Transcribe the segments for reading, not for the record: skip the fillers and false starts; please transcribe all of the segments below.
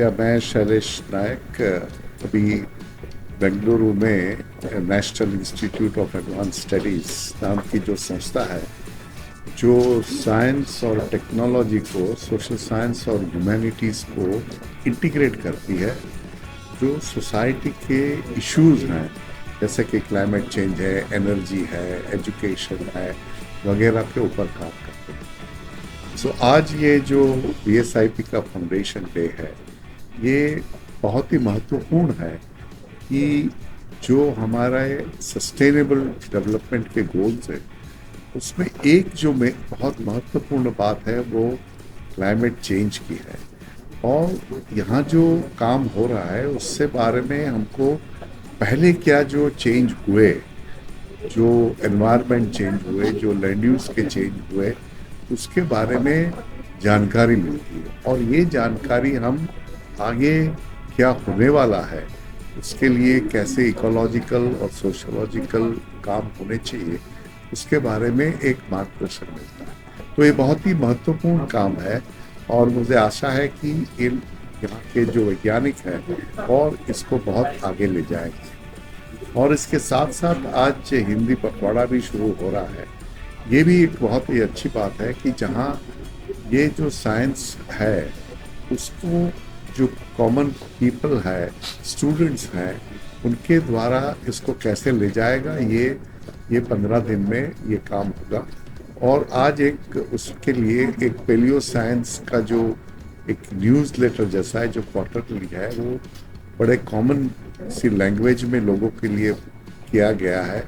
नमस्कार, मैं शैलेश नायक। अभी बेंगलुरु में national institute of advance studies नाम की जो संस्था है, जो साइंस और टेक्नोलॉजी को, सोशल साइंस और ह्यूमैनिटीज़ को इंटीग्रेट करती है, जो सोसाइटी के इश्यूज हैं जैसे कि क्लाइमेट चेंज है, एनर्जी है, एजुकेशन है वगैरह के ऊपर काम करते हैं। सो आज ये जो BSIP का फाउंडेशन डे है, ये बहुत ही महत्वपूर्ण है कि जो हमारे सस्टेनेबल डेवलपमेंट के गोल्स हैं उसमें एक जो में बहुत महत्वपूर्ण बात है वो क्लाइमेट चेंज की है। और यहाँ जो काम हो रहा है उससे बारे में हमको पहले क्या जो चेंज हुए, जो एनवायरनमेंट चेंज हुए, जो लैंड यूज के चेंज हुए, उसके बारे में जानकारी मिलती है। और ये जानकारी हम आगे क्या होने वाला है, उसके लिए कैसे इकोलॉजिकल और सोशोलॉजिकल काम होने चाहिए, उसके बारे में एक मार्गदर्शन मिलता है। तो ये बहुत ही महत्वपूर्ण काम है और मुझे आशा है कि इन यहाँ के जो वैज्ञानिक हैं और इसको बहुत आगे ले जाएंगे। और इसके साथ साथ आज हिंदी पखवाड़ा भी शुरू हो रहा है। ये भी एक बहुत ही अच्छी बात है कि जहाँ ये जो साइंस है उसको जो कॉमन पीपल है, स्टूडेंट्स हैं, उनके द्वारा इसको कैसे ले जाएगा, ये 15 दिन में ये काम होगा। और आज एक उसके लिए एक पेलियो साइंस का जो एक न्यूज़लेटर जैसा है, जो क्वार्टरली है, वो बड़े कॉमन सी लैंग्वेज में लोगों के लिए किया गया है।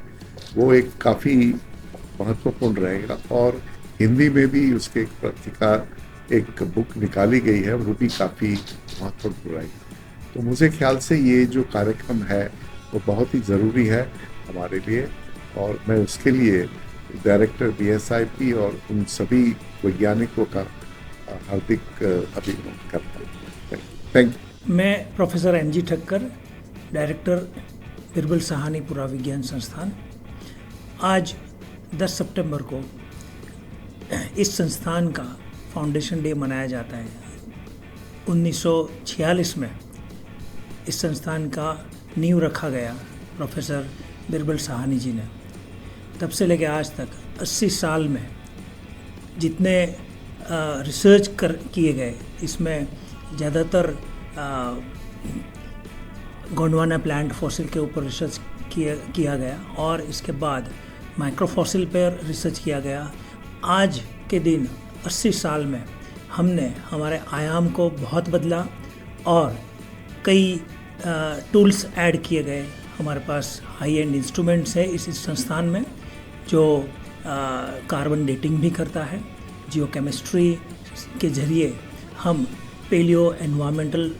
वो एक काफ़ी महत्वपूर्ण रहेगा। और हिंदी में भी उसके एक प्रतिकार, एक बुक निकाली गई है, वो भी काफ़ी महत्वपूर्ण रहेगी। तो मुझे ख्याल से ये जो कार्यक्रम है वो बहुत ही ज़रूरी है हमारे लिए, और मैं उसके लिए डायरेक्टर BSIP और उन सभी वैज्ञानिकों का हार्दिक अभिनंदन करता हूँ। Thank you. मैं professor NG Thakkar, director Birbal Sahni पुराविज्ञान संस्थान। आज 10 सितंबर को इस संस्थान का फाउंडेशन डे मनाया जाता है। 1946 में इस संस्थान का नींव रखा गया प्रोफेसर बिरबल साहनी जी ने। तब से लेकर आज तक 80 साल में जितने रिसर्च किए गए, इसमें ज़्यादातर गोंडवाना प्लांट फॉसिल के ऊपर रिसर्च किया गया और इसके बाद माइक्रोफॉसिल पर रिसर्च किया गया। आज के दिन 80 साल में हमने हमारे आयाम को बहुत बदला और कई टूल्स ऐड किए गए। हमारे पास हाई एंड इंस्ट्रूमेंट्स है इस संस्थान में, जो कार्बन डेटिंग भी करता है। जियोकेमिस्ट्री के ज़रिए हम पेलियो एनवायरमेंटल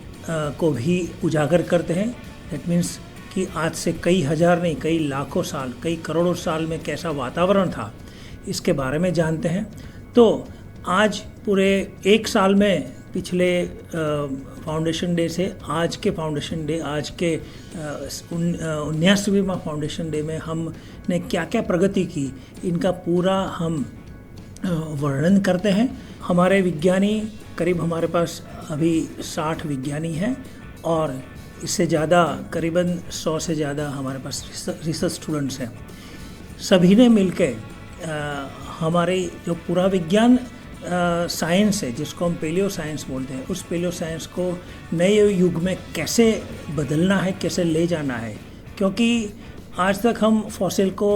को भी उजागर करते हैं। दैट मीन्स कि आज से कई हज़ार नहीं, कई लाखों साल, कई करोड़ों साल में कैसा वातावरण था, इसके बारे में जानते हैं। तो आज पूरे एक साल में पिछले फाउंडेशन डे से आज के फाउंडेशन डे, आज के 19वें फाउंडेशन डे में हमने क्या क्या प्रगति की, इनका पूरा हम वर्णन करते हैं। हमारे विज्ञानी करीब, हमारे पास अभी 60 विज्ञानी हैं और इससे ज़्यादा करीबन 100 से ज़्यादा हमारे पास रिसर्च स्टूडेंट्स हैं। सभी ने मिलकर हमारे जो पूरा विज्ञान साइंस है, जिसको हम पेलियो साइंस बोलते हैं, उस पेलियो साइंस को नए युग में कैसे बदलना है, कैसे ले जाना है। क्योंकि आज तक हम फॉसिल को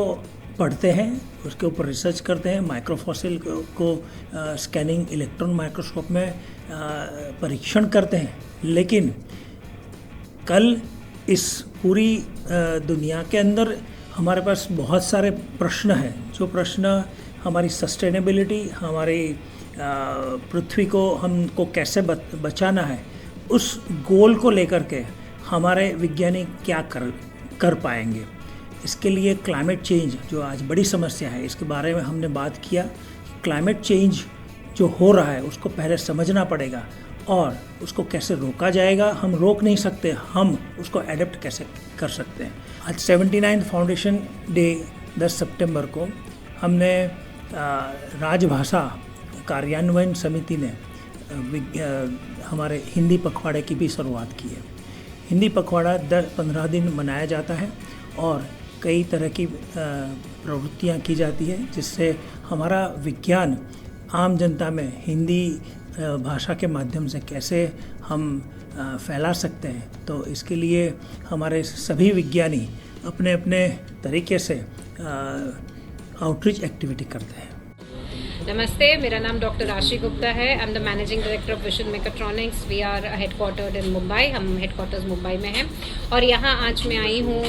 पढ़ते हैं, उसके ऊपर रिसर्च करते हैं, माइक्रोफॉसिल को स्कैनिंग इलेक्ट्रॉन माइक्रोस्कोप में परीक्षण करते हैं। लेकिन कल इस पूरी दुनिया के अंदर हमारे पास बहुत सारे प्रश्न हैं, जो प्रश्न हमारी सस्टेनेबिलिटी, हमारी पृथ्वी को हमको कैसे बचाना है, उस गोल को लेकर के हमारे वैज्ञानिक क्या कर पाएंगे। इसके लिए क्लाइमेट चेंज जो आज बड़ी समस्या है, इसके बारे में हमने बात किया। क्लाइमेट चेंज जो हो रहा है उसको पहले समझना पड़ेगा और उसको कैसे रोका जाएगा। हम रोक नहीं सकते, हम उसको एडेप्ट कैसे कर सकते हैं। आज 79 फाउंडेशन डे 10 सितंबर को हमने राजभाषा कार्यान्वयन समिति ने हमारे हिंदी पखवाड़े की भी शुरुआत की है। हिंदी पखवाड़ा 10-15 दिन मनाया जाता है और कई तरह की प्रवृत्तियाँ की जाती है, जिससे हमारा विज्ञान आम जनता में हिंदी भाषा के माध्यम से कैसे हम फैला सकते हैं। तो इसके लिए हमारे सभी विज्ञानी अपने अपने तरीके से आउटरीच एक्टिविटी करते हैं। नमस्ते, मेरा नाम डॉक्टर आशी गुप्ता है। I am the managing director of Vision Mechatronics. We are headquartered in Mumbai. हम हेडक्वार्टर्स मुंबई में हैं और यहाँ आज मैं आई हूँ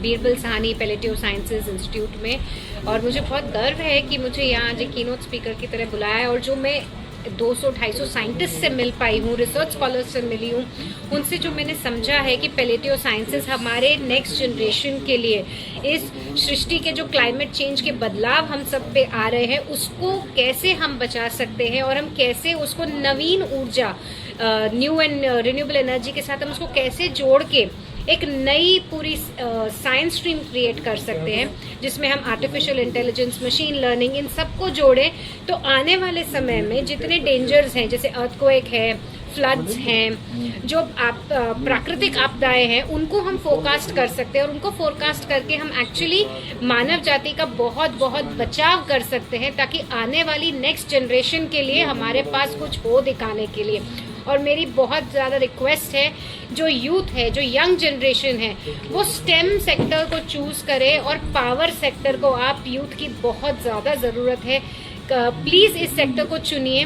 Birbal Sahni palliative sciences institute में, और मुझे बहुत गर्व है कि मुझे यहाँ आज एक कीनोट स्पीकर की तरह बुलाया है, और जो मैं 200-250 साइंटिस्ट से मिल पाई हूँ, रिसर्च स्कॉलर्स से मिली हूँ, उनसे जो मैंने समझा है कि पैलेटिव साइंसेस हमारे नेक्स्ट जनरेशन के लिए इस सृष्टि के जो क्लाइमेट चेंज के बदलाव हम सब पे आ रहे हैं उसको कैसे हम बचा सकते हैं, और हम कैसे उसको नवीन ऊर्जा न्यू एंड रिन्यूएबल एनर्जी के साथ हम उसको कैसे जोड़ के एक नई पूरी साइंस स्ट्रीम क्रिएट कर सकते हैं, जिसमें हम आर्टिफिशियल इंटेलिजेंस, मशीन लर्निंग, इन सबको जोड़ें। तो आने वाले समय में जितने डेंजर्स हैं, जैसे अर्थक्वेक है, फ्लड्स हैं, जो प्राकृतिक आपदाएं हैं, उनको हम फोरकास्ट कर सकते हैं, और उनको फोरकास्ट करके हम एक्चुअली मानव जाति का बहुत बहुत बचाव कर सकते हैं, ताकि आने वाली नेक्स्ट जनरेशन के लिए हमारे पास कुछ हो दिखाने के लिए। और मेरी बहुत ज़्यादा रिक्वेस्ट है, जो यूथ है, जो यंग जनरेशन है, वो स्टेम सेक्टर को चूज़ करे, और पावर सेक्टर को आप यूथ की बहुत ज़्यादा ज़रूरत है। प्लीज़ इस सेक्टर को चुनिए।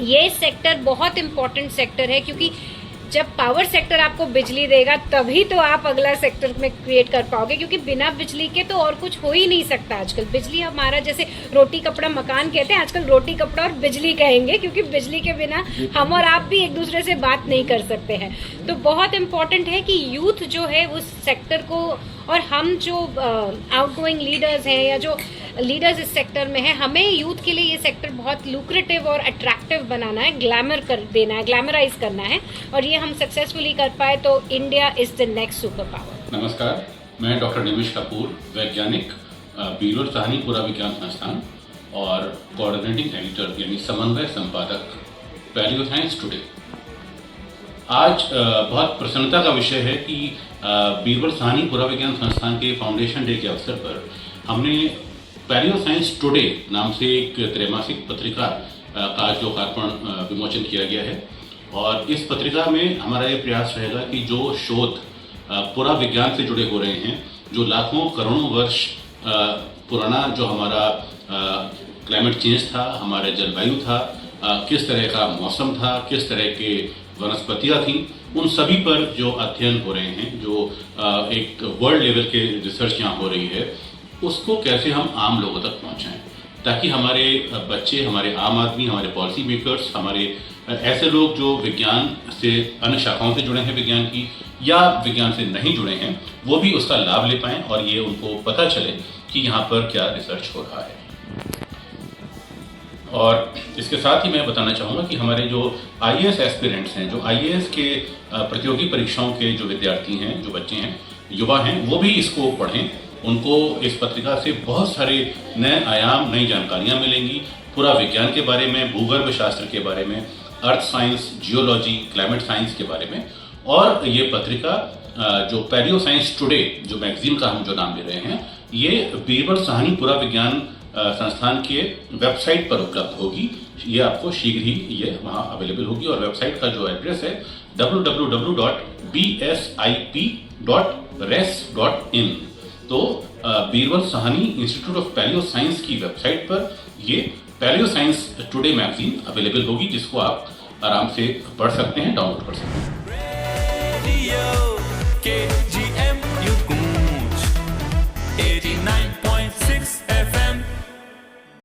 ये सेक्टर बहुत इम्पॉर्टेंट सेक्टर है, क्योंकि जब पावर सेक्टर आपको बिजली देगा तभी तो आप अगला सेक्टर में क्रिएट कर पाओगे, क्योंकि बिना बिजली के तो और कुछ हो ही नहीं सकता। आजकल बिजली हमारा, जैसे रोटी कपड़ा मकान कहते हैं, आजकल रोटी कपड़ा और बिजली कहेंगे, क्योंकि बिजली के बिना हम और आप भी एक दूसरे से बात नहीं कर सकते हैं। तो बहुत इम्पॉर्टेंट है कि यूथ जो है उस सेक्टर को, और हम जो आउटगोइंग लीडर्स हैं या जो लीडर्स इस सेक्टर में हैं, हमें यूथ के लिए ये सेक्टर बहुत लुक्रेटिव और अट्रैक्टिव बनाना है, ग्लैमर कर देना है, ग्लैमराइज करना है, और ये हम सक्सेसफुली कर पाए तो India is the next super power. नमस्कार, मैं डॉक्टर निमिष कपूर, वैज्ञानिक, बीरबल साहनी पुरा विज्ञान संस्थान और कोऑर्डिनेटिंग एडिटर यानी समन्वय संपादक पैलियो साइंस टुडे। आज बहुत प्रसन्नता का विषय है कि बीरबल साहनी पुरा विज्ञान संस्थान के फाउंडेशन डे के अवसर पर हमने पैलियो साइंस टुडे नाम से एक त्रैमासिक पत्रिका का आज लोकार्पण विमोचन किया गया है। और इस पत्रिका में हमारा ये प्रयास रहेगा कि जो शोध पुरा विज्ञान से जुड़े हो रहे हैं, जो लाखों करोड़ों वर्ष पुराना जो हमारा क्लाइमेट चेंज था, हमारा जलवायु था, किस तरह का मौसम था, किस तरह के वनस्पतियाँ थीं, उन सभी पर जो अध्ययन हो रहे हैं, जो एक वर्ल्ड लेवल के रिसर्च यहाँ हो रही है, उसको कैसे हम आम लोगों तक पहुँचाएं, ताकि हमारे बच्चे, हमारे आम आदमी, हमारे पॉलिसी मेकर्स, हमारे ऐसे लोग जो विज्ञान से, अन्य शाखाओं से जुड़े हैं विज्ञान की, या विज्ञान से नहीं जुड़े हैं, वो भी उसका लाभ ले पाएँ और ये उनको पता चले कि यहाँ पर क्या रिसर्च हो रहा है। और इसके साथ ही मैं बताना चाहूँगा कि हमारे जो IAS एस्पिरेंट्स हैं, जो IAS के प्रतियोगी परीक्षाओं के जो विद्यार्थी हैं, जो बच्चे हैं, युवा हैं, वो भी इसको पढ़ें। उनको इस पत्रिका से बहुत सारे नए आयाम, नई जानकारियाँ मिलेंगी, पूरा विज्ञान के बारे में, भूगर्भ शास्त्र के बारे में, earth science, geology, climate science के बारे में। और ये पत्रिका जो पैलियो साइंस टुडे, जो मैगजीन का हम जो नाम ले रहे हैं, ये बीरबल साहनी पुरा विज्ञान संस्थान के वेबसाइट पर उपलब्ध होगी। ये आपको शीघ्र ही ये वहाँ अवेलेबल होगी, और वेबसाइट का जो एड्रेस है www.bsip.res.in। तो Birbal Sahni Institute of Palaeo Science की वेबसाइट पर ये Palaeo Science Today magazine available होगी, जिसको आप आराम से पढ़ सकते हैं, डाउनलोड कर सकते हैं।